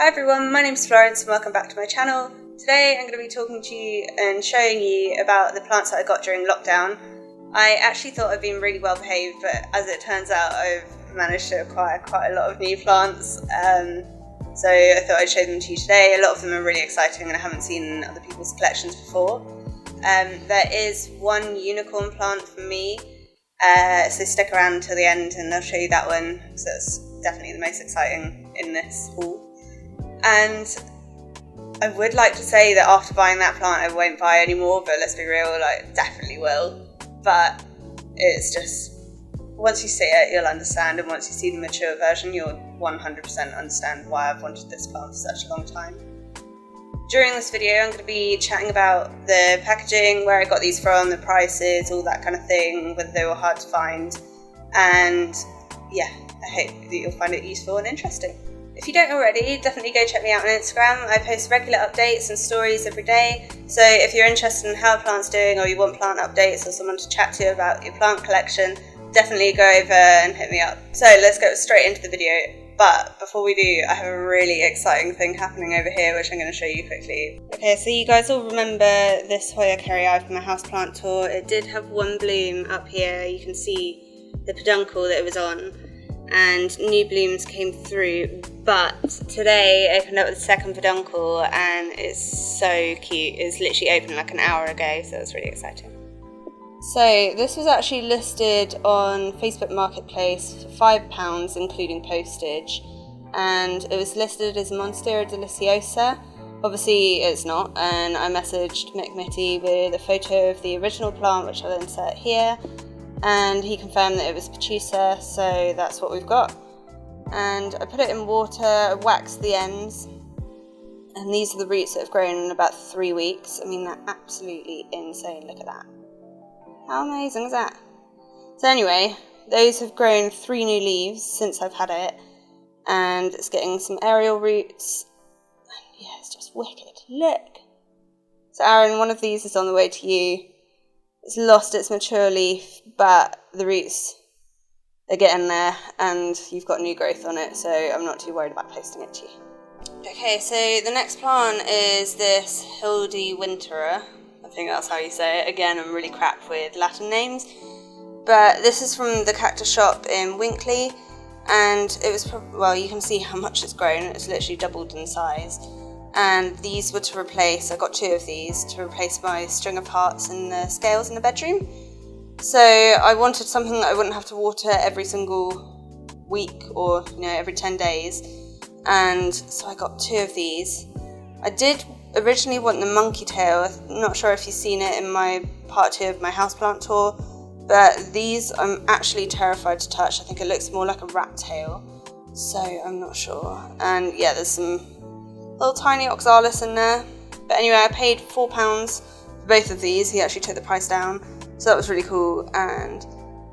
Hi everyone, my name's Florence and welcome back to my channel. Today I'm going to be talking to you and showing you about the plants that I got during lockdown. I actually thought I'd been really well behaved, but as it turns out I've managed to acquire quite a lot of new plants. So I thought I'd show them to you today. A lot of them are really exciting and I haven't seen other people's collections before. There is one unicorn plant for me, so stick around till the end and I'll show you that one. So it's definitely the most exciting in this haul. And I would like to say that after buying that plant I won't buy anymore, but let's be real, like definitely will. But it's just, once you see it you'll understand, and once you see the mature version you'll 100% understand why I've wanted this plant for such a long time. During this video I'm going to be chatting about the packaging, where I got these from, the prices, all that kind of thing, whether they were hard to find, and yeah, I hope that you'll find it useful and interesting. If you don't already, definitely go check me out on Instagram. I post regular updates and stories every day, so if you're interested in how a plant's doing or you want plant updates or someone to chat to about your plant collection, definitely go over and hit me up. So let's go straight into the video, but before we do, I have a really exciting thing happening over here which I'm going to show you quickly. Okay, so you guys all remember this Hoya kerrii from my houseplant tour. It did have one bloom up here, you can see the peduncle that it was on, and new blooms came through, but today I opened up the second peduncle and it's so cute. It's literally opened like an hour ago, so it's really exciting. So this was actually listed on Facebook Marketplace for £5 including postage, and it was listed as Monstera deliciosa. Obviously it's not, and I messaged Mick Mitty with a photo of the original plant which I'll insert here, and he confirmed that it was Pertusa, so that's what we've got. And I put it in water, waxed the ends, and these are the roots that have grown in about 3 weeks. I mean, they're absolutely insane, look at that. How amazing is that? So anyway, those have grown 3 new leaves since I've had it, and it's getting some aerial roots, and yeah, it's just wicked, look. So Aaron, one of these is on the way to you. It's lost its mature leaf, but the roots are getting there and you've got new growth on it, so I'm not too worried about posting it to you. Okay, so the next plant is this Hildewintera. I think that's how you say it. Again, I'm really crap with Latin names, but this is from the Cactus shop in Winkley, and it was, well, you can see how much it's grown. It's literally doubled in size. And these were to replace, I got 2 of these to replace my string of hearts and the scales in the bedroom. So I wanted something that I wouldn't have to water every single week or every 10 days. And so I got 2 of these. I did originally want the monkey tail. I'm not sure if you've seen it in my part 2 of my houseplant tour, but these I'm actually terrified to touch. I think it looks more like a rat tail, so I'm not sure. And yeah, there's some little tiny oxalis in there. But anyway, I paid £4 for both of these. He actually took the price down, so that was really cool. And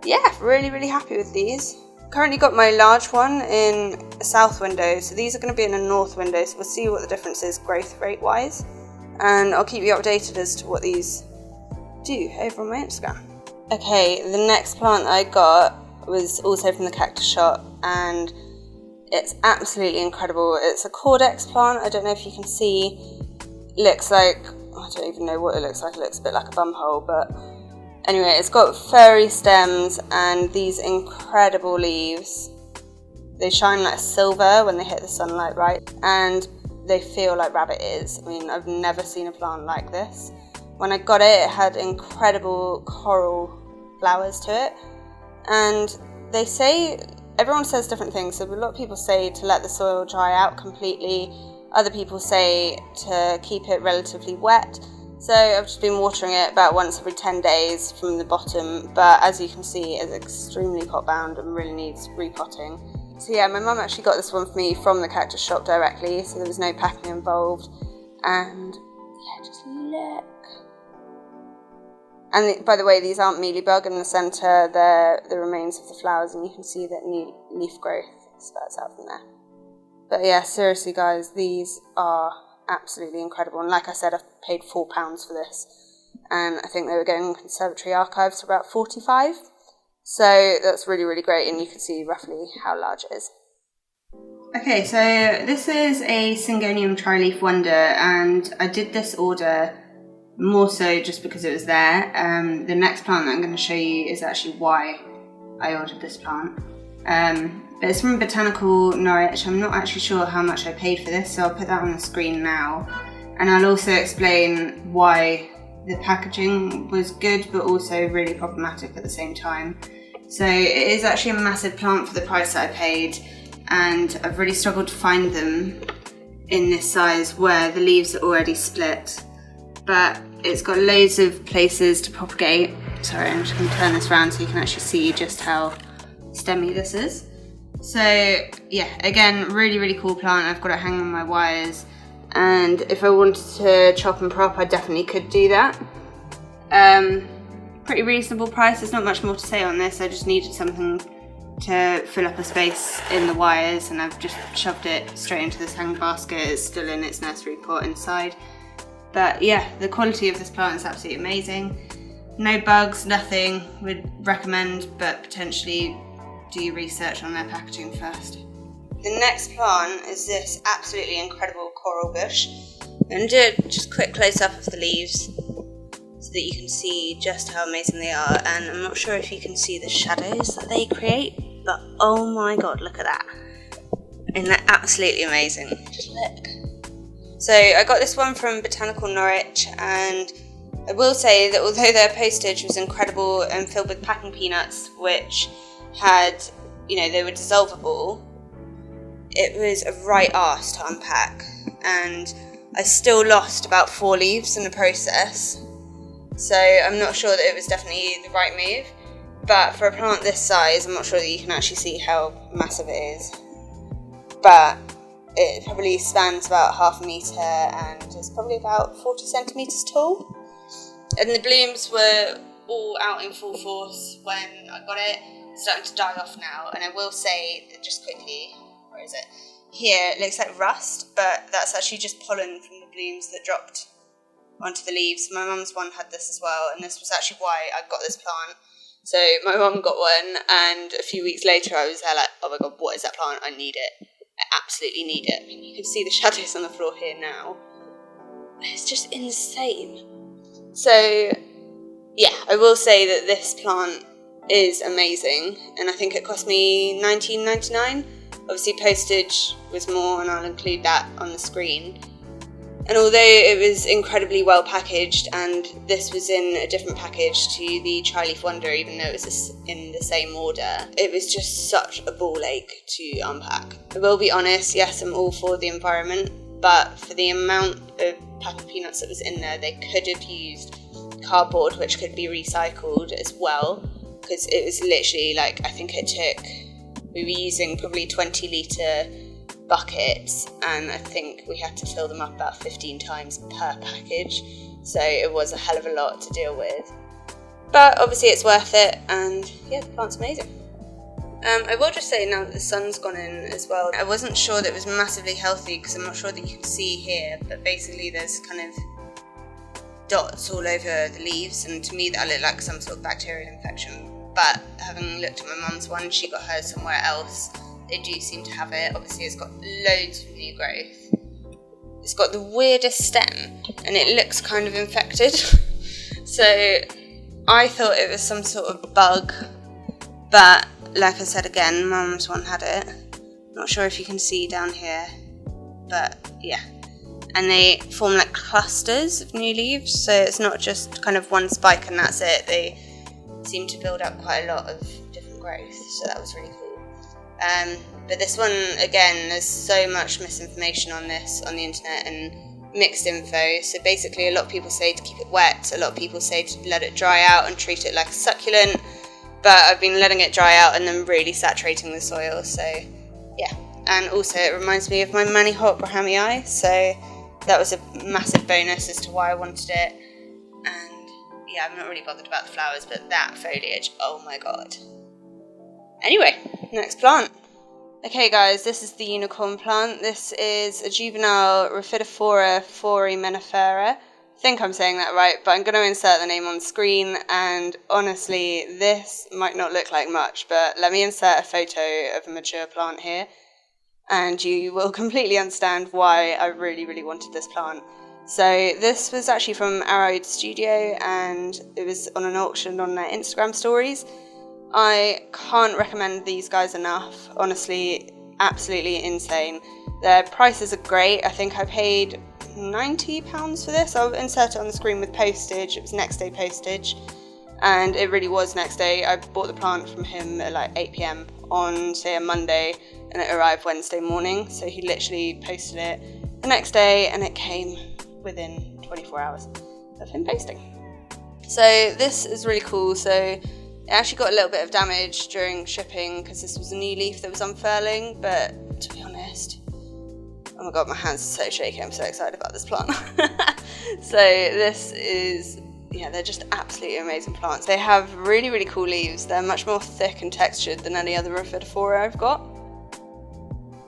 yeah, really happy with these. Currently got my large one in a south window, so these are going to be in a north window, so we'll see what the difference is growth rate wise, and I'll keep you updated as to what these do over on my Instagram. Okay, the next plant I got was also from the Cactus shop, and it's absolutely incredible. It's a Cordex plant. I don't know if you can see. It looks like, I don't even know what it looks like. It looks a bit like a bum hole, but anyway, it's got furry stems and these incredible leaves. They shine like silver when they hit the sunlight, right? And they feel like rabbit ears. I mean, I've never seen a plant like this. When I got it, it had incredible coral flowers to it. And they say, everyone says different things, so a lot of people say to let the soil dry out completely, other people say to keep it relatively wet, so I've just been watering it about once every 10 days from the bottom, but as you can see it's extremely pot bound and really needs repotting. So yeah, my mum actually got this one for me from the Cactus shop directly, so there was no packing involved, and yeah, just look. And by the way, these aren't mealybug. In the centre, they're the remains of the flowers, and you can see that new leaf growth spurts out from there. But yeah, seriously guys, these are absolutely incredible. And like I said, I've paid £4 for this, and I think they were going in conservatory archives for about 45. So that's really great, and you can see roughly how large it is. Okay, so this is a Syngonium Trileaf Wonder, and I did this order more so just because it was there. The next plant that I'm going to show you is actually why I ordered this plant. But it's from Botanical, Norwich. I'm not actually sure how much I paid for this, so I'll put that on the screen now. And I'll also explain why the packaging was good, but also really problematic at the same time. So it is actually a massive plant for the price that I paid, and I've really struggled to find them in this size where the leaves are already split. But it's got loads of places to propagate. Sorry, I'm just going to turn this around so you can actually see just how stemmy this is. So yeah, again, really cool plant. I've got it hanging on my wires, and if I wanted to chop and prop, I definitely could do that. Pretty reasonable price. There's not much more to say on this. I just needed something to fill up a space in the wires, and I've just shoved it straight into this hang basket. It's still in its nursery pot inside. But yeah, the quality of this plant is absolutely amazing. No bugs, nothing. Would recommend, but potentially do your research on their packaging first. The next plant is this absolutely incredible coral bush. I'm going to do just a quick close-up of the leaves so that you can see just how amazing they are, and I'm not sure if you can see the shadows that they create, but oh my god, look at that. Isn't that absolutely amazing? Just look. So I got this one from Botanical Norwich, and I will say that although their postage was incredible and filled with packing peanuts, which had, they were dissolvable, it was a right arse to unpack, and I still lost about 4 leaves in the process. So I'm not sure that it was definitely the right move, but for a plant this size, I'm not sure that you can actually see how massive it is. But it probably spans about half a metre and is probably about 40 centimetres tall. And the blooms were all out in full force when I got it. It's starting to die off now, and I will say that just quickly, where is it? Here, it looks like rust, but that's actually just pollen from the blooms that dropped onto the leaves. My mum's one had this as well, and this was actually why I got this plant. So my mum got one, and a few weeks later I was there like, oh my god, what is that plant? I need it. I absolutely need it. I mean, you can see the shadows on the floor here now. It's just insane. So yeah, I will say that this plant is amazing, and I think it cost me $19.99. Obviously postage was more, and I'll include that on the screen. And although it was incredibly well packaged, and this was in a different package to the Trileaf Wonder, even though it was in the same order, it was just such a ball ache to unpack. I will be honest, yes, I'm all for the environment, but for the amount of packing peanuts that was in there, they could have used cardboard, which could be recycled as well, because it was literally like, I think we were using probably 20 litre buckets, and I think we had to fill them up about 15 times per package, so it was a hell of a lot to deal with. But obviously it's worth it, and yeah, the plant's amazing. I will just say now that the sun's gone in as well, I wasn't sure that it was massively healthy, because I'm not sure that you can see here, but basically there's kind of dots all over the leaves, and to me that looked like some sort of bacterial infection. But having looked at my mum's one, she got hers somewhere else. They do seem to have it. Obviously it's got loads of new growth. It's got the weirdest stem, and it looks kind of infected. So I thought it was some sort of bug, but like I said again, mum's one had it. Not sure if you can see down here, but yeah. And they form like clusters of new leaves, so it's not just kind of one spike and that's it. They seem to build up quite a lot of different growth, so that was really cool. But this one, again, there's so much misinformation on this on the internet and mixed info. So basically a lot of people say to keep it wet, a lot of people say to let it dry out and treat it like a succulent, but I've been letting it dry out and then really saturating the soil, so yeah. And also it reminds me of my Manihot Brahmii, so that was a massive bonus as to why I wanted it. And yeah, I'm not really bothered about the flowers, but that foliage, oh my god. Anyway, next plant. Okay guys, this is the unicorn plant. This is a juvenile Rhaphidophora Foraminifera. I think I'm saying that right, but I'm going to insert the name on the screen, and honestly, this might not look like much, but let me insert a photo of a mature plant here. and you will completely understand why I really, really wanted this plant. So this was actually from Aroid Studio, and it was on an auction on their Instagram stories. I can't recommend these guys enough. Honestly, absolutely insane. Their prices are great. I think I paid £90 for this. I'll insert it on the screen with postage. It was next day postage, and it really was next day. I bought the plant from him at like 8 p.m. on, say, a Monday, and it arrived Wednesday morning. So he literally posted it the next day, and it came within 24 hours of him posting. So this is really cool. So it actually got a little bit of damage during shipping because this was a new leaf that was unfurling, but to be honest, oh my god, my hands are so shaky, I'm so excited about this plant. So this is, yeah, they're just absolutely amazing plants. They have really, really cool leaves. They're much more thick and textured than any other Rhaphidophora I've got.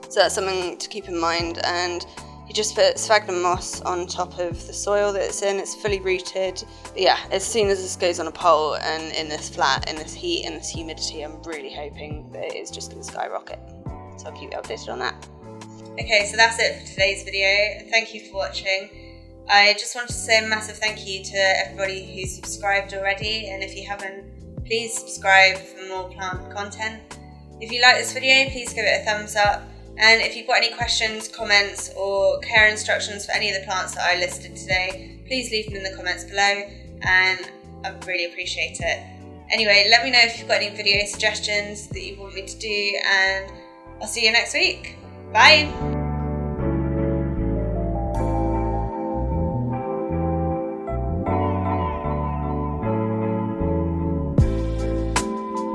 So that's something to keep in mind. And he just put sphagnum moss on top of the soil that it's in. It's fully rooted. But yeah, as soon as this goes on a pole and in this flat, in this heat, in this humidity, I'm really hoping that it is just going to skyrocket. So I'll keep you updated on that. Okay, so that's it for today's video. Thank you for watching. I just wanted to say a massive thank you to everybody who's subscribed already, and if you haven't, please subscribe for more plant content. If you like this video, please give it a thumbs up. And if you've got any questions, comments, or care instructions for any of the plants that I listed today, please leave them in the comments below, and I really appreciate it. Anyway, let me know if you've got any video suggestions that you want me to do, and I'll see you next week. Bye!